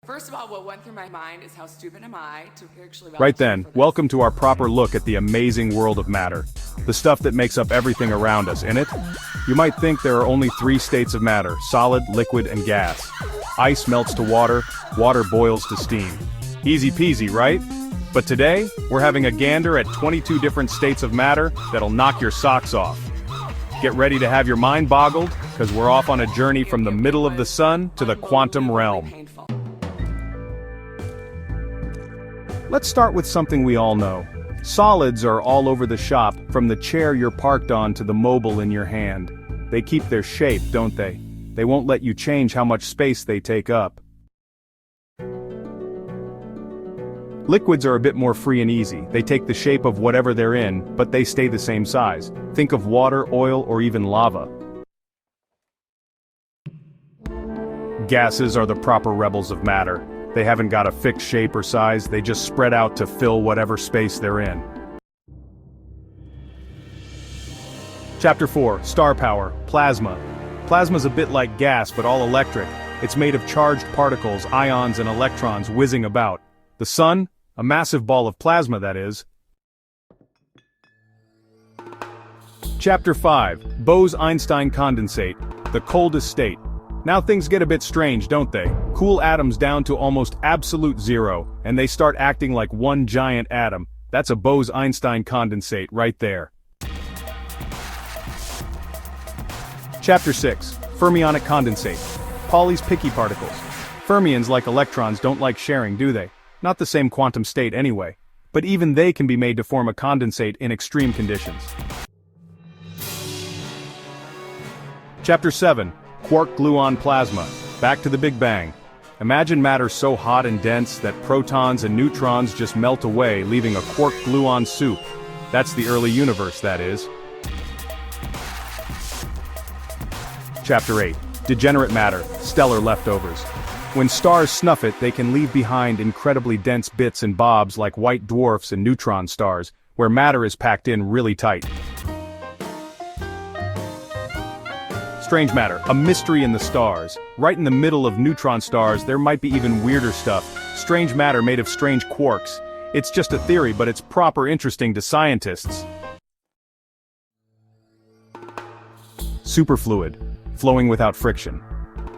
First of all, what went through my mind is how stupid am I to actually volunteer Right then, for this? welcome to our proper look at the amazing world of matter. The stuff that makes up everything around us, in it? You might think there are only three states of matter: solid, liquid, and gas. Ice melts to water, water boils to steam. Easy peasy, right? But today, we're having a gander at 22 different states of matter that'll knock your socks off. Get ready to have your mind boggled, because we're off on a journey from the middle of the sun to the quantum realm. Painful. Let's start with something we all know. Solids are all over the shop, from the chair you're parked on to the mobile in your hand. They keep their shape, don't they? They won't let you change how much space they take up. Liquids are a bit more free and easy. They take the shape of whatever they're in, but they stay the same size. Think of water, oil, or even lava. Gases are the proper rebels of matter. They haven't got a fixed shape or size, they just spread out to fill whatever space they're in. Chapter 4, Star Power, Plasma. Plasma's a bit like gas, but all electric. It's made of charged particles, ions and electrons whizzing about. The sun? A massive ball of plasma, that is. Chapter 5, Bose-Einstein condensate, the coldest state. Now things get a bit strange, don't they? Cool atoms down to almost absolute zero, and they start acting like one giant atom. That's a Bose-Einstein condensate right there. Chapter 6, Fermionic condensate. Pauli's picky particles. Fermions, like electrons, don't like sharing, do they? Not the same quantum state anyway. But even they can be made to form a condensate in extreme conditions. Chapter 7, Quark-gluon plasma. Back to the Big Bang. Imagine matter so hot and dense that protons and neutrons just melt away, leaving a quark-gluon soup. That's the early universe, that is. Chapter 8, Degenerate matter, stellar leftovers. When stars snuff it, they can leave behind incredibly dense bits and bobs like white dwarfs and neutron stars, where matter is packed in really tight. Strange matter, a mystery in the stars. Right in the middle of neutron stars, there might be even weirder stuff. Strange matter made of strange quarks. It's just a theory, but it's proper interesting to scientists. Superfluid, flowing without friction.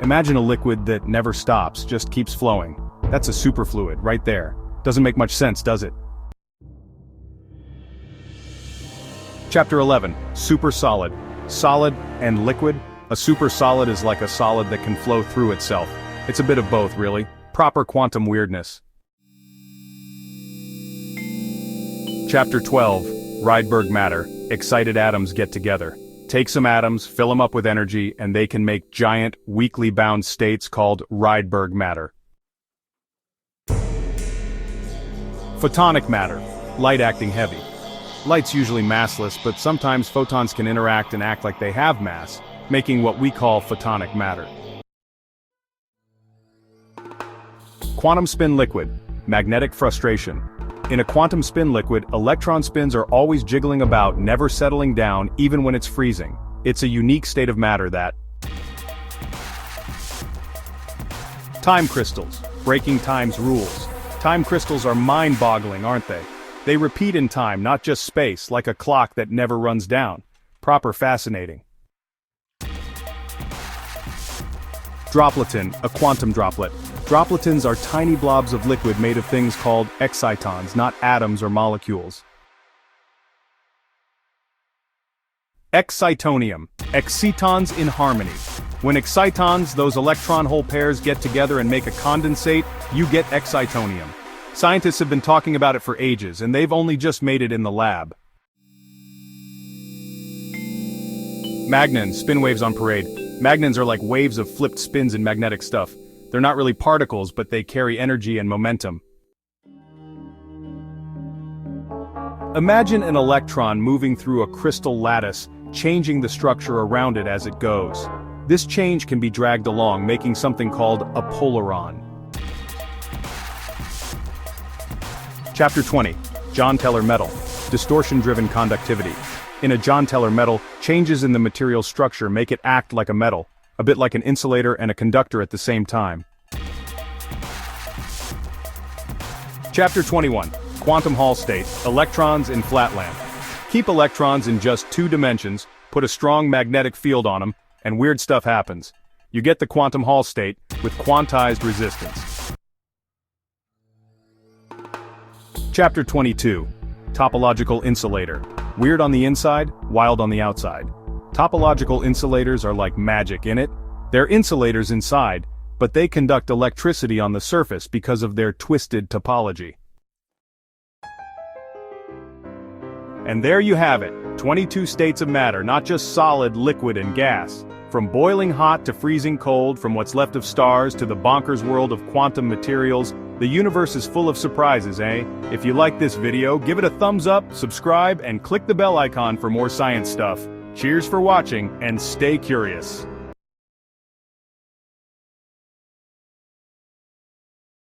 Imagine a liquid that never stops, just keeps flowing. That's a superfluid, right there. Doesn't make much sense, does it? Chapter 11, Super solid. Solid and liquid. A super solid is like a solid that can flow through itself. It's a bit of both, really. Proper quantum weirdness. Chapter 12, Rydberg matter. Excited atoms get together. Take some atoms, fill them up with energy, and they can make giant, weakly bound states called Rydberg matter. Photonic matter. Light acting heavy. Light's usually massless, but sometimes photons can interact and act like they have mass, making what we call photonic matter. Quantum spin liquid. Magnetic frustration. In a quantum spin liquid, electron spins are always jiggling about, never settling down, even when it's freezing. It's a unique state of matter that... Time crystals. Breaking time's rules. Time crystals are mind-boggling, aren't they? They repeat in time, not just space, like a clock that never runs down. Proper fascinating. Dropleton, a quantum droplet. Dropletons are tiny blobs of liquid made of things called excitons, not atoms or molecules. Excitonium. Excitons in harmony. When excitons, those electron hole pairs, get together and make a condensate, you get excitonium. Scientists have been talking about it for ages, and they've only just made it in the lab. Magnons, spin waves on parade. Magnons are like waves of flipped spins in magnetic stuff. They're not really particles, but they carry energy and momentum. Imagine an electron moving through a crystal lattice, changing the structure around it as it goes. This change can be dragged along, making something called a polaron. Chapter 20, John Teller metal. Distortion-driven conductivity. In a John Teller metal, changes in the material structure make it act like a metal, a bit like an insulator and a conductor at the same time. Chapter 21. Quantum Hall State, Electrons in Flatland. Keep electrons in just 2 dimensions, put a strong magnetic field on them, and weird stuff happens. You get the quantum Hall state with quantized resistance. Chapter 22. Topological Insulator. Weird on the inside, wild on the outside. Topological insulators are like magic in it. They're insulators inside, but they conduct electricity on the surface because of their twisted topology. And there you have it, 22 states of matter, not just solid, liquid, and gas. From boiling hot to freezing cold, from what's left of stars to the bonkers world of quantum materials, the universe is full of surprises, eh? If you like this video, give it a thumbs up, subscribe, and click the bell icon for more science stuff. Cheers for watching, and stay curious.